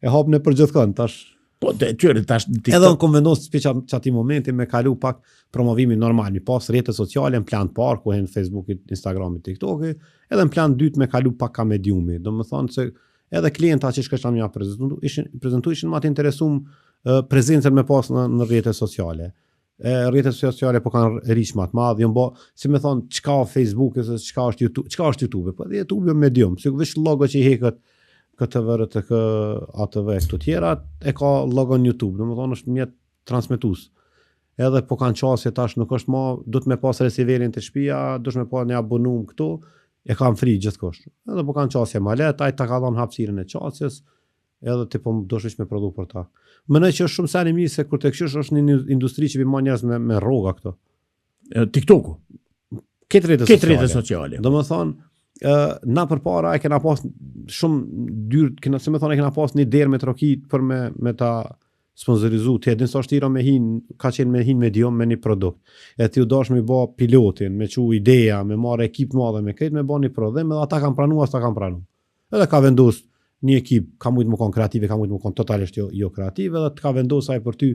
e hap në për gjithkënd tash. Po tyre tash TikTok. Edhe unë kom vendosur çati momenti me kalu pak promovimin normal, mi pas rrjetet sociale në plan parë ku në Facebookit, Instagramit, TikTokit, edhe në plan dytë me kalu pak ka mediumi. Domethënë se edhe klienta që shkështan mja prezentu ishin ma të interesum prezencën me pas në rrjetet sociale. Rrjetet sociale po kanë riq ma të madh, jo bo, si me thonë, çka Facebook, çka është YouTube, çka është YouTube, po dhe YouTube jo medium, si veç logo që i hekët KTV të ATV këtu tjera, e ka logon YouTube, domethënë është mjet transmetues. Edhe po kanë qasje tash nuk është më, do të me pas receiverin të shtëpia, do të me pas një abonum këtu, e kanë free gjithkosh. Edhe po kanë qasje ma let, ai ta ka dhënë hapësirën e qasjes, edhe ti po do shvish me prodhu për ta. Mendoj që është shumë sani mirë se kur të këshish është një industri që bima njerëz me rroga këto. TikToku. Këtë rrjete sociale. Domethënë na përpara e kena pas shumë dyrë, se me thonë e kena pas një derë me trokit për me ta sponsorizu, të edhin sa shtira me ka qenë me medium me një produkt. E ti u dash me ba pilotin, me që ideja, me marrë ekip madhe me këtë, me ba një prodhim, edhe ata kanë pranu, ata kanë pranu. Edhe ka vendos një ekip, ka mujtë më konë kreative, ka mujtë më konë totalisht jo kreative, edhe ka vendos aj për ty